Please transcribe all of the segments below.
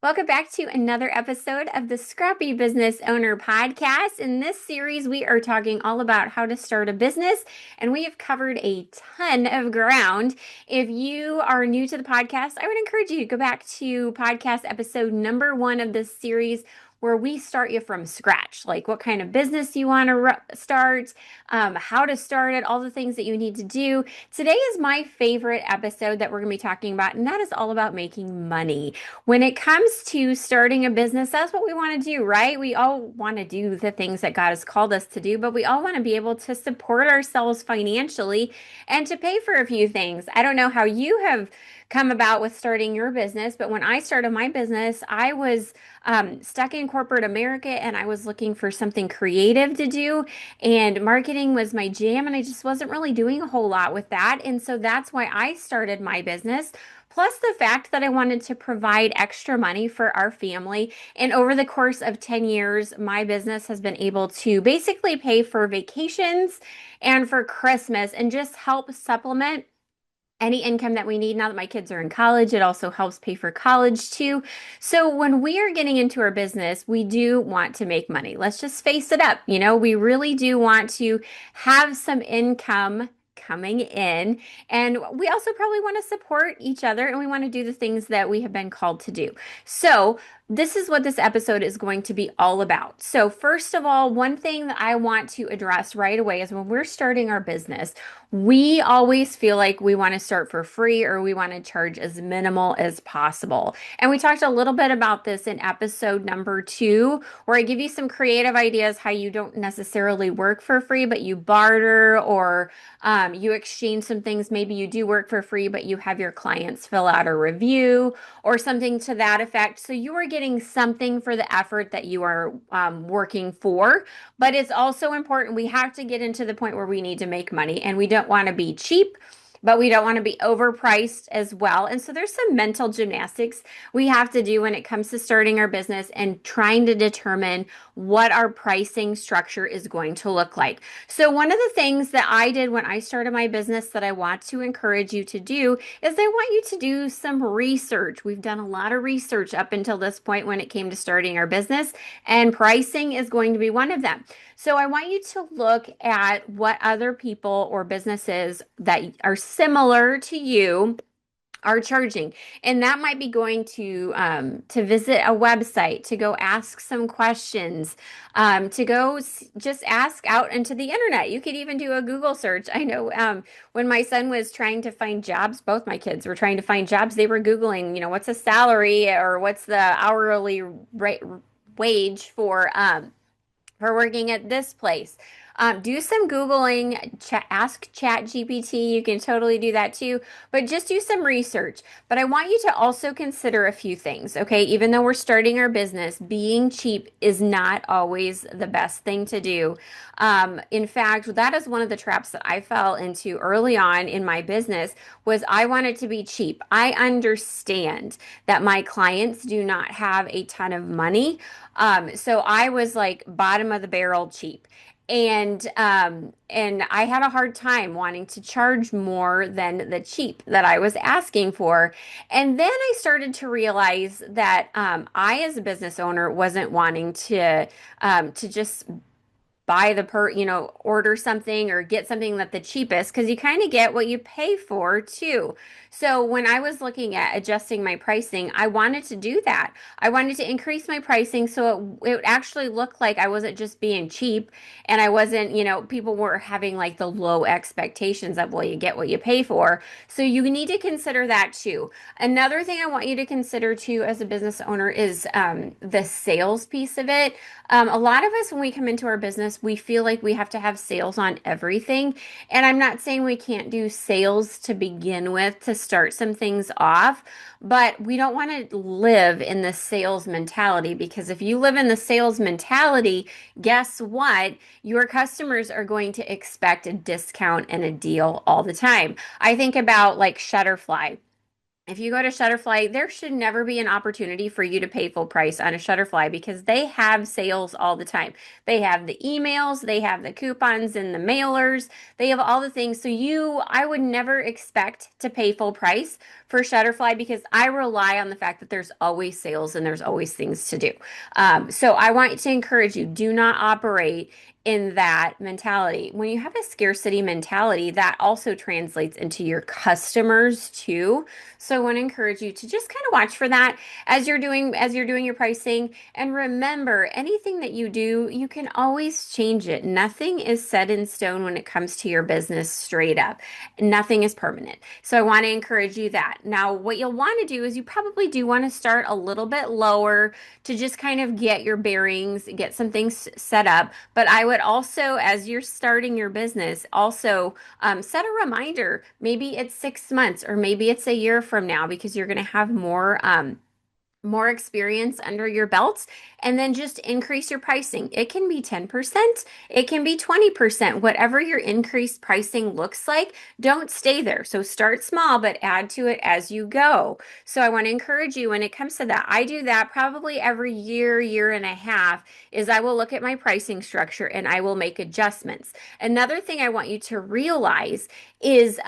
Welcome back to another episode of the Scrappy Business Owner Podcast. In this series, we are talking all about how to start a business, and we have covered a ton of ground. If you are new to the podcast, I would encourage you to go back to podcast episode number 1 of this series, where we start you from scratch, like what kind of business you want to start, how to start it, all the things that you need to do. Today is my favorite episode that we're going to be talking about, and that is all about making money. When it comes to starting a business, that's what we want to do, right? We all want to do the things that God has called us to do, but we all want to be able to support ourselves financially and to pay for a few things. I don't know how you have come about with starting your business, but when I started my business, I was stuck in corporate America and I was looking for something creative to do, and marketing was my jam, and I just wasn't really doing a whole lot with that. And so that's why I started my business. Plus, the fact that I wanted to provide extra money for our family. And over the course of 10 years, my business has been able to basically pay for vacations and for Christmas and just help supplement any income that we need. Now that my kids are in college, it also helps pay for college too. So when we are getting into our business, we do want to make money. Let's just face it up. We really do want to have some income coming in. And we also probably want to support each other, and we want to do the things that we have been called to do. So this is what this episode is going to be all about. So first of all, one thing that I want to address right away is when we're starting our business, we always feel like we want to start for free, or we want to charge as minimal as possible. And we talked a little bit about this in episode number 2, where I give you some creative ideas how you don't necessarily work for free, but you barter, or you exchange some things. Maybe you do work for free, but you have your clients fill out a review or something to that effect. So you are getting something for the effort that you are working for. But it's also important, we have to get into the point where we need to make money, and we don't want to be cheap, but we don't want to be overpriced as well. And so there's some mental gymnastics we have to do when it comes to starting our business and trying to determine what our pricing structure is going to look like. So one of the things that I did when I started my business that I want to encourage you to do is I want you to do some research. We've done a lot of research up until this point when it came to starting our business, and pricing is going to be one of them. So I want you to look at what other people or businesses that are similar to you are charging. And that might be going to visit a website, to go ask some questions, to go just ask out into the internet. You could even do a Google search. I know when my son was trying to find jobs, both my kids were trying to find jobs, they were Googling, what's a salary, or what's the hourly rate, wage for working at this place. Do some Googling, ask ChatGPT. You can totally do that too, but just do some research. But I want you to also consider a few things, okay? Even though we're starting our business, being cheap is not always the best thing to do. In fact, that is one of the traps that I fell into early on in my business, was I wanted to be cheap. I understand that my clients do not have a ton of money. So I was like bottom of the barrel cheap. And I had a hard time wanting to charge more than the cheap that I was asking for. And then I started to realize that I, as a business owner, wasn't wanting to just buy order something or get something that the cheapest, because you kind of get what you pay for too. So when I was looking at adjusting my pricing, I wanted to do that. I wanted to increase my pricing so it actually looked like I wasn't just being cheap, and I wasn't, people were having like the low expectations of, well, you get what you pay for. So you need to consider that too. Another thing I want you to consider too as a business owner is the sales piece of it. A lot of us, when we come into our business, we feel like we have to have sales on everything. And I'm not saying we can't do sales to begin with to start some things off, but we don't want to live in the sales mentality, because if you live in the sales mentality, guess what? Your customers are going to expect a discount and a deal all the time. I think about like Shutterfly. if you go to Shutterfly, there should never be an opportunity for you to pay full price on a Shutterfly because they have sales all the time. They have the emails, they have the coupons and the mailers, they have all the things. So I would never expect to pay full price for Shutterfly because I rely on the fact that there's always sales and there's always things to do. So I want to encourage you, do not operate in that mentality. When you have a scarcity mentality, that also translates into your customers too. So I want to encourage you to just kind of watch for that as you're doing your pricing. And remember, anything that you do, you can always change it. Nothing is set in stone when it comes to your business straight up. Nothing is permanent. So I want to encourage you that. Now, what you'll want to do is you probably do want to start a little bit lower to just kind of get your bearings, get some things set up. But I would also, as you're starting your business, also set a reminder. Maybe it's 6 months or maybe it's a year from now because you're going to have more experience under your belts, and then just increase your pricing. It can be 10%, it can be 20%, whatever your increased pricing looks like. Don't stay there. So start small, but add to it as you go. So I want to encourage you when it comes to that. I do that probably every year, year and a half, is I will look at my pricing structure and I will make adjustments. Another thing I want you to realize is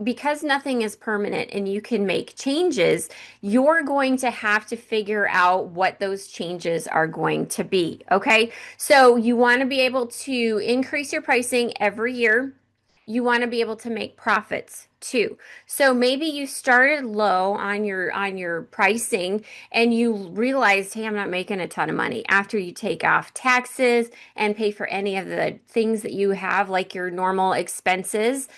because nothing is permanent and you can make changes, you're going to have to figure out what those changes are going to be. Okay. So you want to be able to increase your pricing every year. You want to be able to make profits too. So maybe you started low on your pricing and you realized, hey, I'm not making a ton of money after you take off taxes and pay for any of the things that you have, like your normal expenses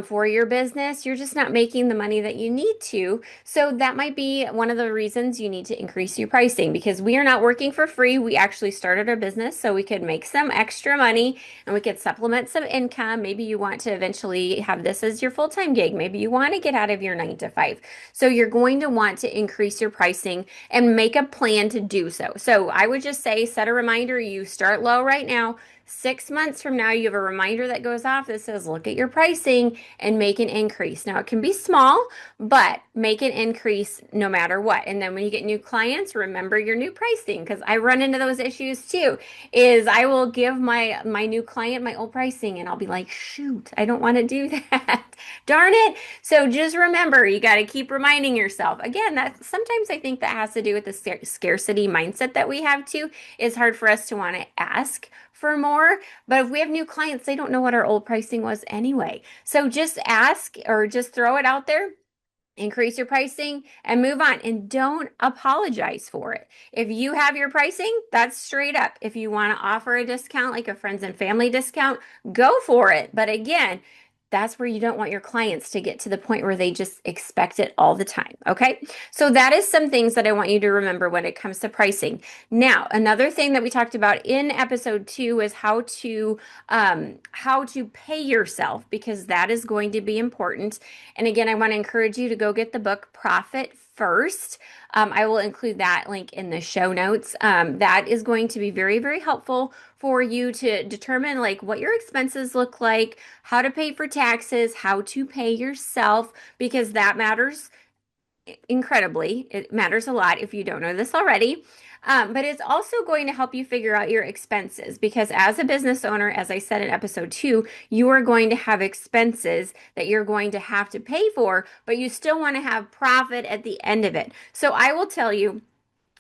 for your business. You're just not making the money that you need to. So that might be one of the reasons you need to increase your pricing because we are not working for free. We actually started our business so we could make some extra money and we could supplement some income. Maybe you want to eventually have this as your full-time gig. Maybe you want to get out of your 9 to 5. So you're going to want to increase your pricing and make a plan to do so. So I would just say, set a reminder. You start low right now. 6 months from now, you have a reminder that goes off that says, look at your pricing and make an increase. Now, it can be small, but make an increase no matter what. And then when you get new clients, remember your new pricing because I run into those issues too, is I will give my new client my old pricing and I'll be like, shoot, I don't want to do that. Darn it. So just remember, you got to keep reminding yourself. Again, that sometimes I think that has to do with the scarcity mindset that we have too. It's hard for us to want to ask for more. But if we have new clients, they don't know what our old pricing was anyway. So just ask or just throw it out there. Increase your pricing and move on and don't apologize for it. If you have your pricing, that's straight up. If you want to offer a discount, like a friends and family discount, go for it. But again, that's where you don't want your clients to get to the point where they just expect it all the time. Okay. So that is some things that I want you to remember when it comes to pricing. Now, another thing that we talked about in episode 2 is how to pay yourself because that is going to be important. And again, I want to encourage you to go get the book Profit First. I will include that link in the show notes. That is going to be very, very helpful for you to determine like what your expenses look like, how to pay for taxes, how to pay yourself, because that matters incredibly. It matters a lot if you don't know this already. But it's also going to help you figure out your expenses because as a business owner, as I said in episode 2, you are going to have expenses that you're going to have to pay for, but you still want to have profit at the end of it. So I will tell you,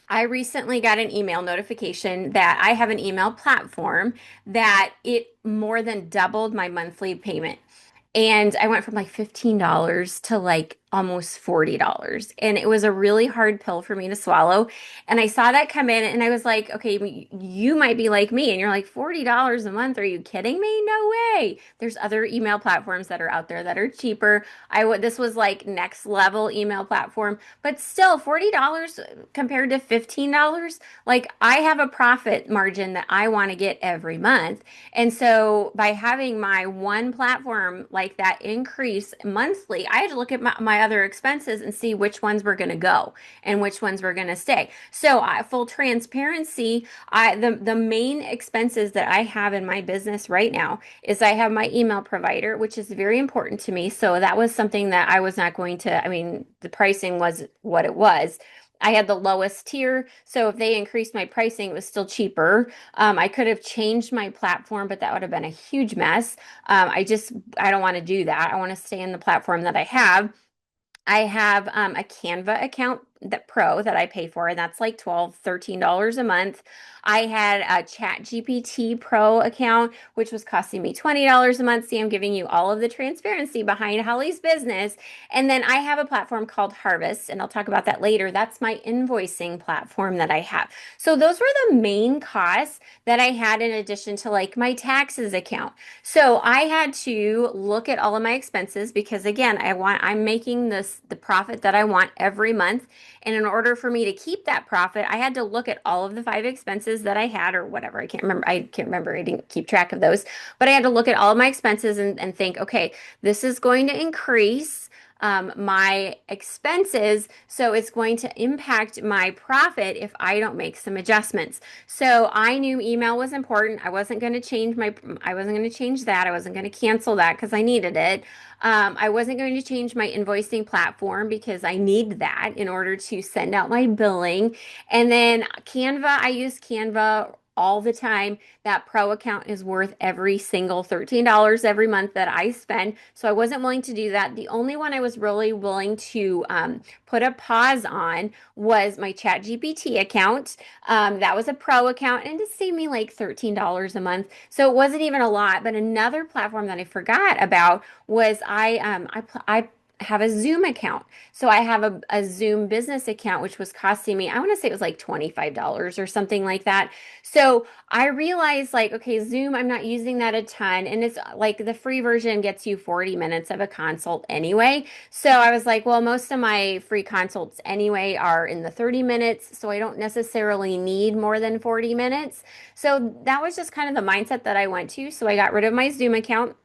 I recently got an email notification that I have an email platform that it more than doubled my monthly payment. And I went from like $15 to like almost $40. And it was a really hard pill for me to swallow. And I saw that come in and I was like, okay, you might be like me. And you're like, $40 a month. Are you kidding me? No way. There's other email platforms that are out there that are cheaper. This was like next level email platform, but still $40 compared to $15. Like I have a profit margin that I want to get every month. And so by having my one platform like that increase monthly, I had to look at my my other expenses and see which ones were going to go and which ones were going to stay. So, full transparency, the main expenses that I have in my business right now is I have my email provider, which is very important to me. So that was something that I was not going to, I mean, the pricing was what it was. I had the lowest tier, so if they increased my pricing, it was still cheaper. I could have changed my platform, but that would have been a huge mess. I don't want to do that. I want to stay in the platform that I have. I have a Canva account that pro that I pay for, and that's like $13 a month. I had a Chat GPT Pro account, which was costing me $20 a month. See, I'm giving you all of the transparency behind Holly's business. And then I have a platform called Harvest, and I'll talk about that later. That's my invoicing platform that I have. So those were the main costs that I had in addition to like my taxes account. So I had to look at all of my expenses because again, I'm making the profit that I want every month. And in order for me to keep that profit, I had to look at all of the 5 expenses that I had or whatever. I can't remember. I can't remember. I didn't keep track of those. But I had to look at all of my expenses and think, okay, this is going to increase my expenses, so it's going to impact my profit if I don't make some adjustments. So I knew email was important. I wasn't going to change that. I wasn't going to cancel that because I needed it. I wasn't going to change my invoicing platform because I need that in order to send out my billing. And then Canva, I use Canva all the time. That pro account is worth every single $13 every month that I spend. So I wasn't willing to do that. The only one I was really willing to put a pause on was my Chat GPT account. That was a pro account and it saved me like $13 a month. So it wasn't even a lot. But another platform that I forgot about was I have a Zoom account. So I have a Zoom business account, which was costing me, I want to say it was like $25 or something like that. So I realized like, okay, Zoom, I'm not using that a ton. And it's like the free version gets you 40 minutes of a consult anyway. So I was like, well, most of my free consults anyway are in the 30 minutes. So I don't necessarily need more than 40 minutes. So that was just kind of the mindset that I went to. So I got rid of my Zoom account.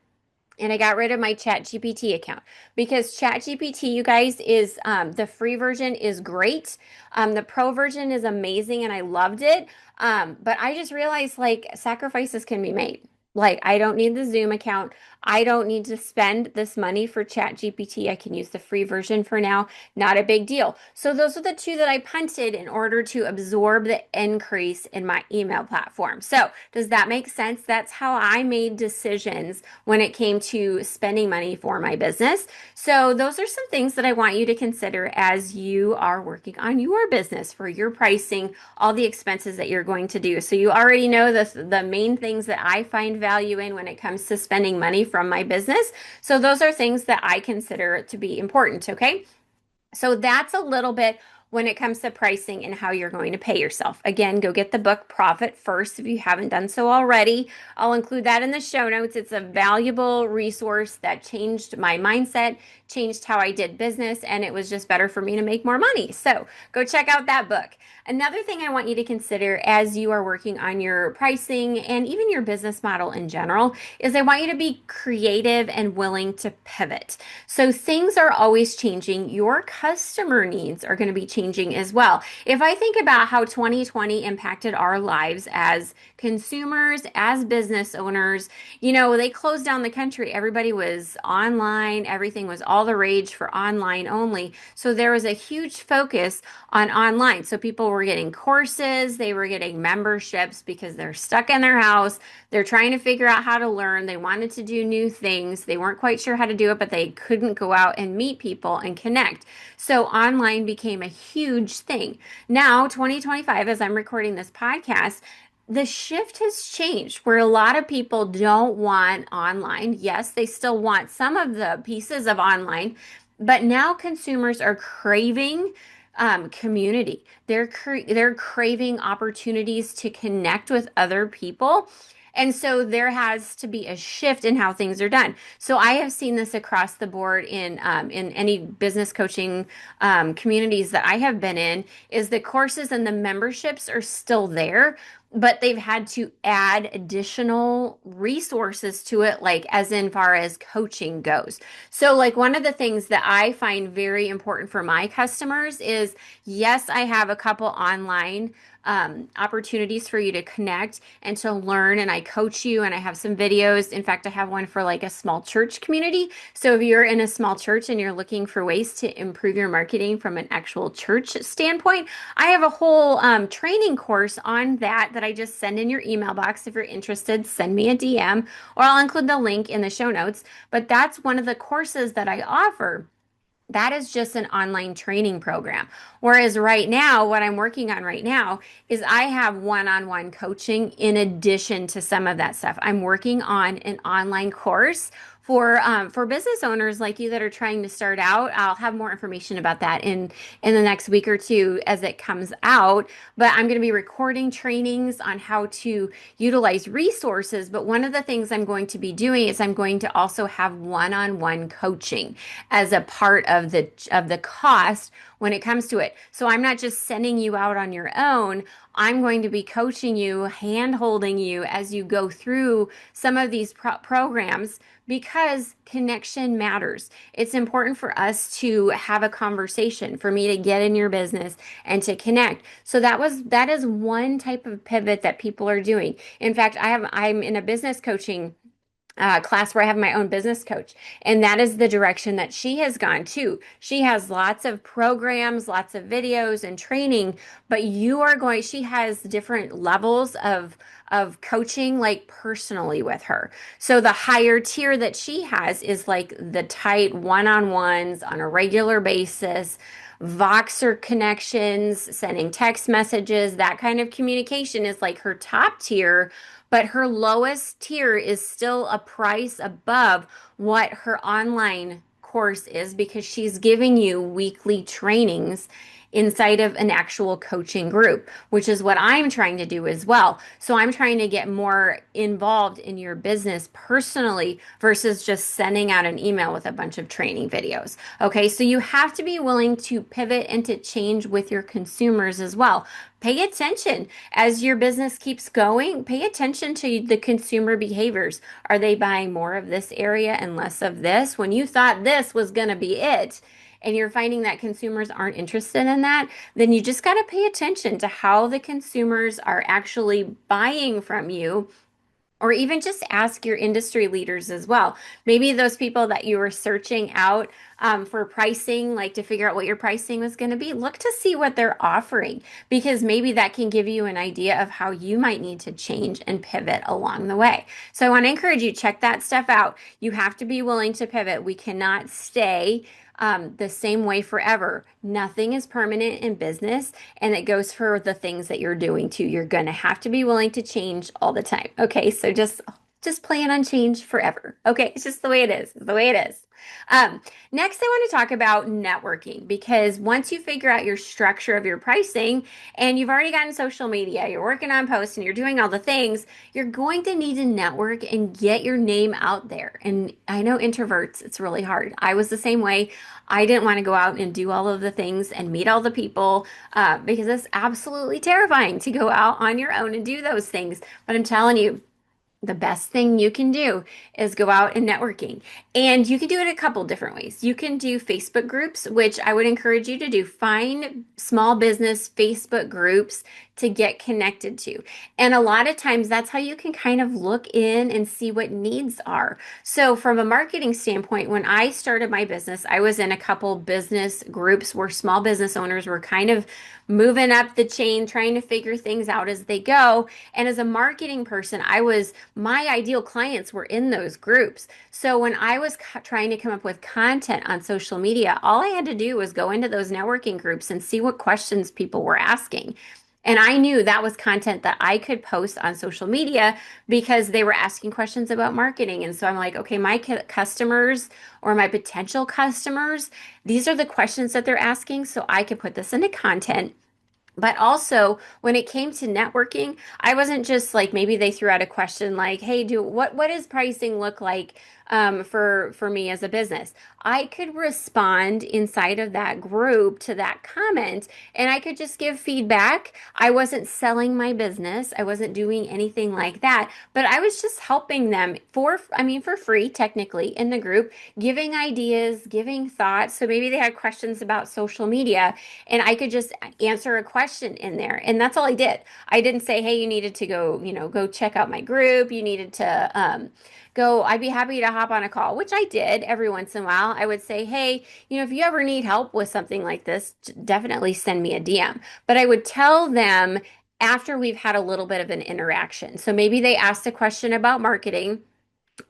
And I got rid of my Chat GPT account because Chat GPT, you guys, is the free version is great. The pro version is amazing and I loved it. But I just realized like sacrifices can be made. Like I don't need the Zoom account. I don't need to spend this money for Chat GPT. I can use the free version for now. Not a big deal. So those are the two that I punted in order to absorb the increase in my email platform. So does that make sense? That's how I made decisions when it came to spending money for my business. So those are some things that I want you to consider as you are working on your business for your pricing, all the expenses that you're going to do. So you already know the main things that I find value in when it comes to spending money from my business. So those are things that I consider to be important, okay? So that's a little bit when it comes to pricing and how you're going to pay yourself. Again, go get the book Profit First if you haven't done so already. I'll include that in the show notes. It's a valuable resource that changed my mindset, changed how I did business, and it was just better for me to make more money. So go check out that book. Another thing I want you to consider as you are working on your pricing and even your business model in general is I want you to be creative and willing to pivot. So things are always changing. Your customer needs are going to be changing as well. If I think about how 2020 impacted our lives as consumers, as business owners, they closed down the country. Everybody was online. Everything was all the rage for online only. So there was a huge focus on online. So people were getting courses, they were getting memberships because they're stuck in their house. They're trying to figure out how to learn. They wanted to do new things. They weren't quite sure how to do it, but they couldn't go out and meet people and connect. So online became a huge thing. Now, 2025, as I'm recording this podcast, the shift has changed where a lot of people don't want online. Yes, they still want some of the pieces of online, but now consumers are craving community. They're craving opportunities to connect with other people. And so there has to be a shift in how things are done. So I have seen this across the board in any business coaching communities that I have been in, is the courses and the memberships are still there, but they've had to add additional resources to it, like as in far as coaching goes. So, like one of the things that I find very important for my customers is yes, I have a couple online opportunities for you to connect and to learn, and I coach you, and I have some videos. In fact, I have one for like a small church community. So, if you're in a small church and you're looking for ways to improve your marketing from an actual church standpoint, I have a whole training course on that I just send in your email box. If you're interested, send me a DM or I'll include the link in the show notes. But that's one of the courses that I offer. That is just an online training program. Whereas right now, what I'm working on right now is I have one-on-one coaching in addition to some of that stuff. I'm working on an online course for business owners like you that are trying to start out. I'll have more information about that in the next week or two as it comes out. But I'm going to be recording trainings on how to utilize resources. But one of the things I'm going to be doing is I'm going to also have one-on-one coaching as a part of the cost when it comes to it. So I'm not just sending you out on your own. I'm going to be coaching you, hand holding you as you go through some of these programs because connection matters. It's important for us to have a conversation, for me to get in your business and to connect. So that is one type of pivot that people are doing. In fact, I'm in a business coaching class where I have my own business coach. And that is the direction that she has gone too. She has lots of programs, lots of videos and training, but she has different levels of coaching like personally with her. So the higher tier that she has is like the tight one-on-ones on a regular basis. Voxer connections, sending text messages, that kind of communication is like her top tier, but her lowest tier is still a price above what her online course is because she's giving you weekly trainings inside of an actual coaching group, which is what I'm trying to do as well. So I'm trying to get more involved in your business personally versus just sending out an email with a bunch of training videos. Okay, so you have to be willing to pivot and to change with your consumers as well. Pay attention as your business keeps going. Pay attention to the consumer behaviors. Are they buying more of this area and less of this? When you thought this was going to be it, and you're finding that consumers aren't interested in that, then you just got to pay attention to how the consumers are actually buying from you. Or even just ask your industry leaders as well. Maybe those people that you were searching out for pricing, like to figure out what your pricing was going to be, look to see what they're offering because maybe that can give you an idea of how you might need to change and pivot along the way. So I want to encourage you, check that stuff out. You have to be willing to pivot. We cannot stay the same way forever. Nothing is permanent in business, and it goes for the things that you're doing too. You're going to have to be willing to change all the time. Okay, so just plan on change forever. Okay, it's just the way it is. It's the way it is. Next, I want to talk about networking because once you figure out your structure of your pricing and you've already gotten social media, you're working on posts and you're doing all the things, you're going to need to network and get your name out there. And I know introverts, it's really hard. I was the same way. I didn't want to go out and do all of the things and meet all the people because it's absolutely terrifying to go out on your own and do those things. But I'm telling you, the best thing you can do is go out and networking. And you can do it a couple different ways. You can do Facebook groups, which I would encourage you to do. Find small business Facebook groups to get connected to. And a lot of times that's how you can kind of look in and see what needs are. So from a marketing standpoint, when I started my business, I was in a couple business groups where small business owners were kind of moving up the chain, trying to figure things out as they go. And as a marketing person, my ideal clients were in those groups. So when I was trying to come up with content on social media, all I had to do was go into those networking groups and see what questions people were asking. And I knew that was content that I could post on social media because they were asking questions about marketing. And so I'm like, okay, my customers or my potential customers, these are the questions that they're asking. So I could put this into content But also, when it came to networking, I wasn't just like maybe they threw out a question like, "Hey, do what does pricing look like for me as a business?" I could respond inside of that group to that comment, and I could just give feedback. I wasn't selling my business. I wasn't doing anything like that, but I was just helping them I mean, for free, technically, in the group, giving ideas, giving thoughts. So maybe they had questions about social media and I could just answer a question in there. And that's all I did. I didn't say, hey, you needed to go, go check out my group. You needed to go, I'd be happy to hop on a call, which I did every once in a while. I would say, hey, if you ever need help with something like this, definitely send me a DM. But I would tell them after we've had a little bit of an interaction. So maybe they asked a question about marketing.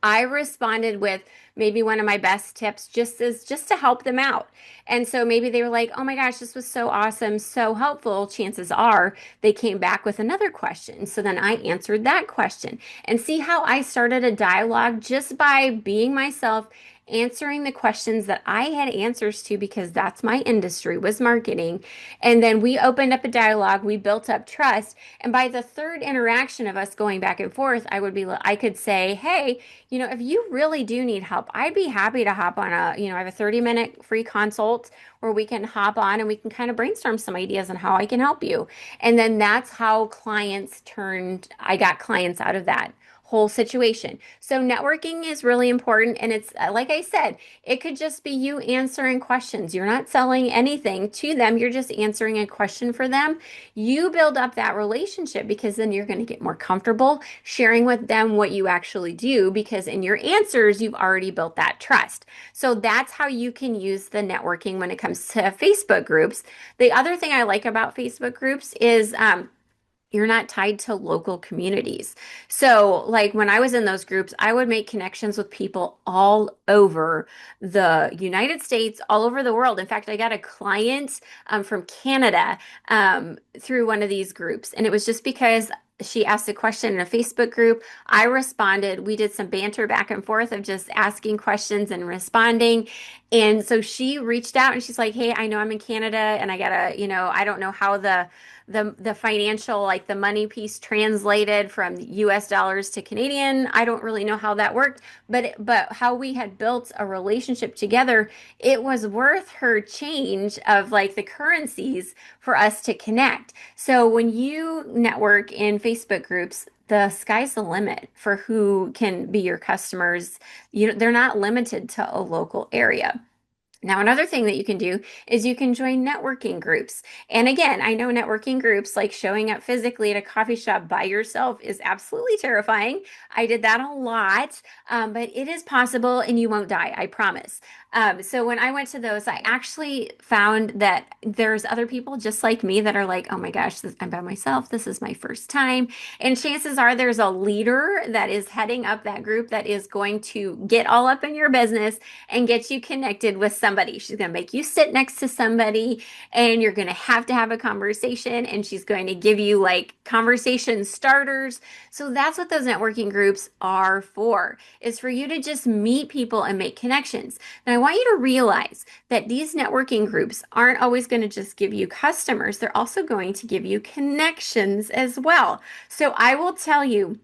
I responded with maybe one of my best tips just to help them out. And so maybe they were like, "Oh my gosh, this was so awesome, so helpful." Chances are they came back with another question. So then I answered that question. And see how I started a dialogue just by being myself, answering the questions that I had answers to because that's my industry was marketing. And then we opened up a dialogue, we built up trust, and by the third interaction of us going back and forth, I could say, "Hey, if you really do need help, I'd be happy to hop on I have a 30-minute free consult where we can hop on and we can kind of brainstorm some ideas on how I can help you." And then that's how I got clients out of that whole situation. So networking is really important. And it's like I said, it could just be you answering questions. You're not selling anything to them. You're just answering a question for them. You build up that relationship because then you're going to get more comfortable sharing with them what you actually do because in your answers, you've already built that trust. So that's how you can use the networking when it comes to Facebook groups. The other thing I like about Facebook groups is you're not tied to local communities. So, like when I was in those groups, I would make connections with people all over the United States, all over the world. In fact, I got a client from Canada through one of these groups, and it was just because she asked a question in a Facebook group. I responded. We did some banter back and forth of just asking questions and responding. And so she reached out and she's like, "Hey, I know I'm in Canada and I gotta, I don't know how the financial like the money piece translated from US dollars to Canadian. I don't really know how that worked, but how we had built a relationship together, it was worth her change of like the currencies for us to connect. So when you network in Facebook groups, the sky's the limit for who can be your customers. They're not limited to a local area. Now, another thing that you can do is you can join networking groups. And again, I know networking groups like showing up physically at a coffee shop by yourself is absolutely terrifying. I did that a lot, but it is possible and you won't die, I promise. So when I went to those, I actually found that there's other people just like me that are like, "Oh my gosh, I'm by myself. This is my first time." And chances are there's a leader that is heading up that group that is going to get all up in your business and get you connected with somebody. She's going to make you sit next to somebody and you're going to have a conversation and she's going to give you like conversation starters. So that's what those networking groups are for, is for you to just meet people and make connections. Now, I want you to realize that these networking groups aren't always going to just give you customers. They're also going to give you connections as well. So I will tell you,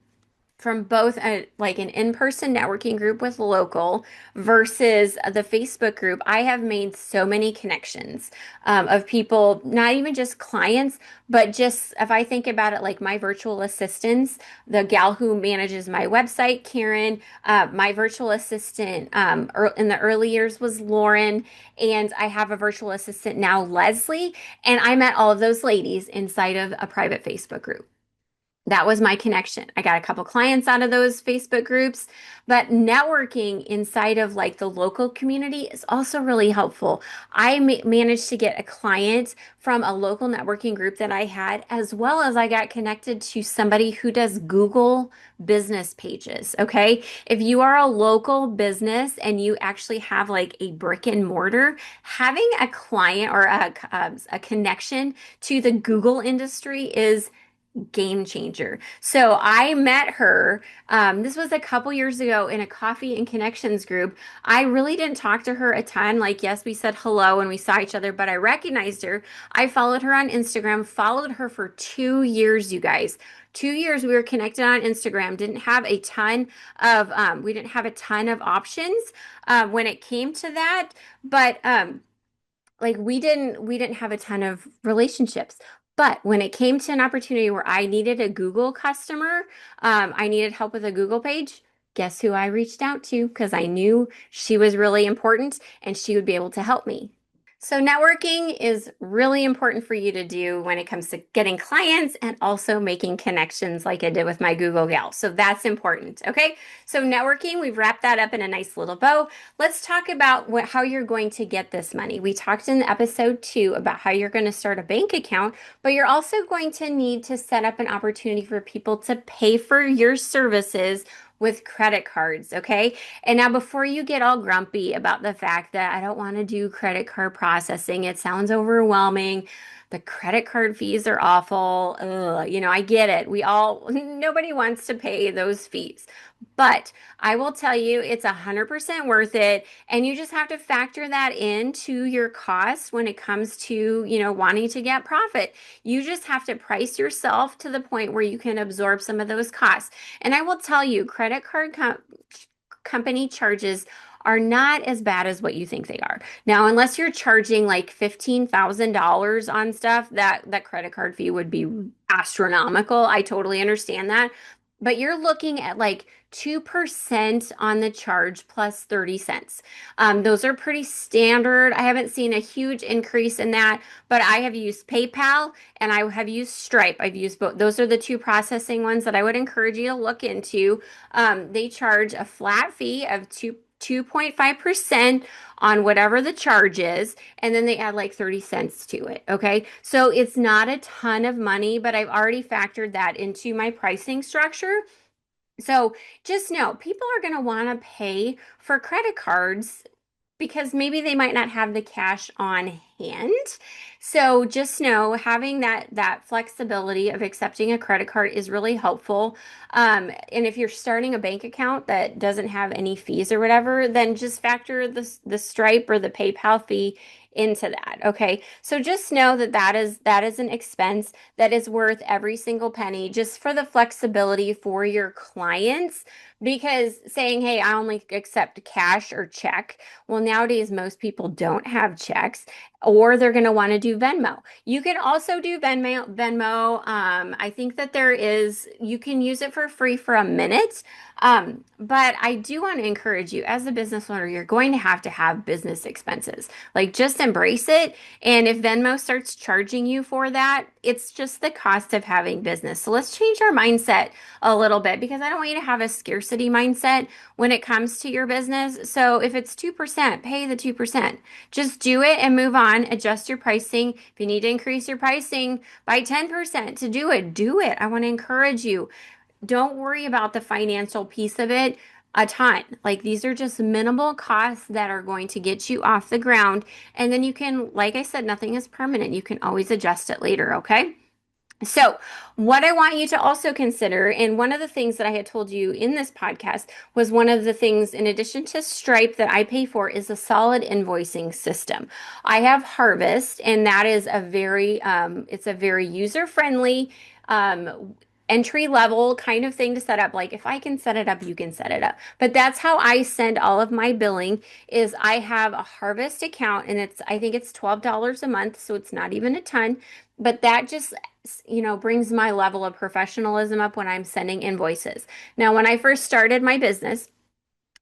from both like an in-person networking group with local versus the Facebook group, I have made so many connections of people, not even just clients, but just if I think about it, like my virtual assistants, the gal who manages my website, Karen, my virtual assistant in the early years was Lauren, and I have a virtual assistant now, Leslie, and I met all of those ladies inside of a private Facebook group. That was my connection. I got a couple clients out of those Facebook groups, but networking inside of like the local community is also really helpful. I managed to get a client from a local networking group that I had, as well as I got connected to somebody who does Google business pages. Okay. If you are a local business and you actually have like a brick and mortar, having a client or a connection to the Google industry is game changer. So I met her. This was a couple years ago in a coffee and connections group. I really didn't talk to her a ton. Like, yes, we said hello and we saw each other, but I recognized her. I followed her on Instagram, followed her for 2 years, you guys. 2 years we were connected on Instagram. We didn't have a ton of options when it came to that, but like we didn't have a ton of relationships. But when it came to an opportunity where I needed a Google customer, I needed help with a Google page, guess who I reached out to? Because I knew she was really important and she would be able to help me. So networking is really important for you to do when it comes to getting clients and also making connections like I did with my Google gal. So that's important. Okay. So networking, we've wrapped that up in a nice little bow. Let's talk about how you're going to get this money. We talked in episode 2 about how you're going to start a bank account, but you're also going to need to set up an opportunity for people to pay for your services with credit cards, okay? And now, before you get all grumpy about the fact that I don't want to do credit card processing, it sounds overwhelming. The credit card fees are awful. Ugh, I get it. Nobody wants to pay those fees. But I will tell you, it's 100% worth it. And you just have to factor that into your costs when it comes to, wanting to get profit. You just have to price yourself to the point where you can absorb some of those costs. And I will tell you, company charges are not as bad as what you think they are. Now, unless you're charging like $15,000 on stuff, that credit card fee would be astronomical. I totally understand that. But you're looking at like 2% on the charge plus 30 cents. Those are pretty standard. I haven't seen a huge increase in that, but I have used PayPal and I have used Stripe. I've used both. Those are the two processing ones that I would encourage you to look into. They charge a flat fee of 2.5% on whatever the charge is, and then they add like 30 cents to it. Okay. So it's not a ton of money, but I've already factored that into my pricing structure. So just know people are going to want to pay for credit cards because maybe they might not have the cash on hand. So just know having that flexibility of accepting a credit card is really helpful. And if you're starting a bank account that doesn't have any fees or whatever, then just factor the Stripe or the PayPal fee into that. Okay. So just know that is an expense that is worth every single penny just for the flexibility for your clients. Because saying, hey, I only accept cash or check. Well, nowadays, most people don't have checks or they're going to want to do Venmo. You can also do Venmo. I think that you can use it for free for a minute. But I do want to encourage you as a business owner, you're going to have business expenses. Like just embrace it. And if Venmo starts charging you for that, it's just the cost of having business. So let's change our mindset a little bit because I don't want you to have a scarcity mindset when it comes to your business. So if it's 2%, pay the 2%. Just do it and move on. Adjust your pricing. If you need to increase your pricing by 10% to do it, do it. I want to encourage you. Don't worry about the financial piece of it a ton. Like these are just minimal costs that are going to get you off the ground. And then you can, like I said, nothing is permanent. You can always adjust it later, okay? So, what I want you to also consider, and one of the things that I had told you in this podcast was one of the things, in addition to Stripe, that I pay for is a solid invoicing system. I have Harvest, and that is it's a very user-friendly, entry level kind of thing to set up. Like if I can set it up, you can set it up. But that's how I send all of my billing is I have a Harvest account and I think it's $12 a month, so it's not even a ton, but that just brings my level of professionalism up when I'm sending invoices. Now, when I first started my business,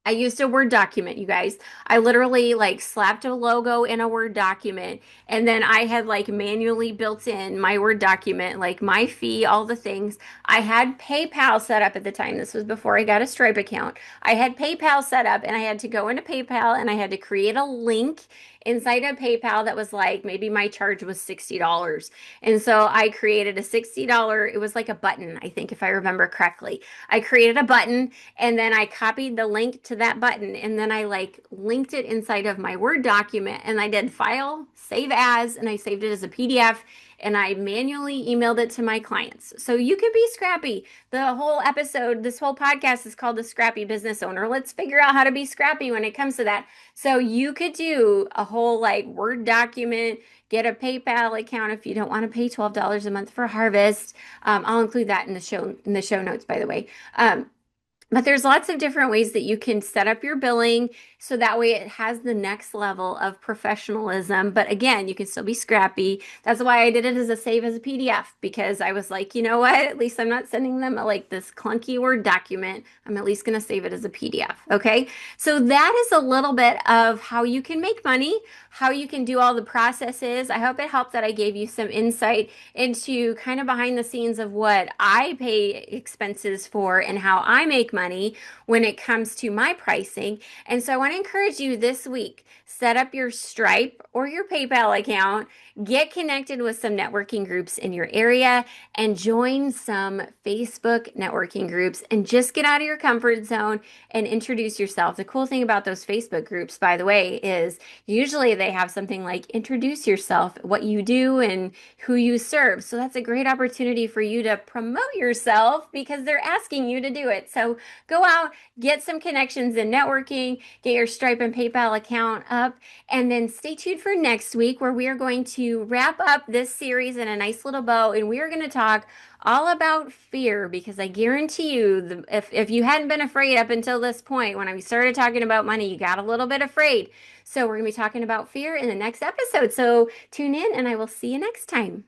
I used a Word document, you guys. I literally like slapped a logo in a Word document and then I had like manually built in my Word document, like my fee, all the things. I had PayPal set up at the time. This was before I got a Stripe account. I had PayPal set up and I had to go into PayPal and I had to create a link inside of PayPal that was like maybe my charge was $60. And so I created a $60, it was like a button, I think, if I remember correctly. I created a button and then I copied the link to that button and then I like linked it inside of my Word document and I did file, save as, and I saved it as a PDF and I manually emailed it to my clients. So you could be scrappy. The whole episode, this whole podcast is called The Scrappy Business Owner. Let's figure out how to be scrappy when it comes to that. So you could do a whole like Word document, get a PayPal account if you don't want to pay $12 a month for Harvest. I'll include that in the show notes, by the way. But there's lots of different ways that you can set up your billing so that way it has the next level of professionalism. But again, you can still be scrappy. That's why I did it as a save as a PDF because I was like, you know what? At least I'm not sending them like this clunky Word document. I'm at least going to save it as a PDF. Okay. So that is a little bit of how you can make money, how you can do all the processes. I hope it helped that I gave you some insight into kind of behind the scenes of what I pay expenses for and how I make money when it comes to my pricing. And so I want to encourage you this week, set up your Stripe or your PayPal account, get connected with some networking groups in your area, and join some Facebook networking groups and just get out of your comfort zone and introduce yourself. The cool thing about those Facebook groups, by the way, is usually they have something like introduce yourself, what you do, and who you serve. So that's a great opportunity for you to promote yourself because they're asking you to do it. So go out, get some connections in networking, get your Stripe and PayPal account up, and then stay tuned for next week where we are going to wrap up this series in a nice little bow and we are going to talk all about fear because I guarantee you, if you hadn't been afraid up until this point, when we started talking about money, you got a little bit afraid. So we're going to be talking about fear in the next episode. So tune in and I will see you next time.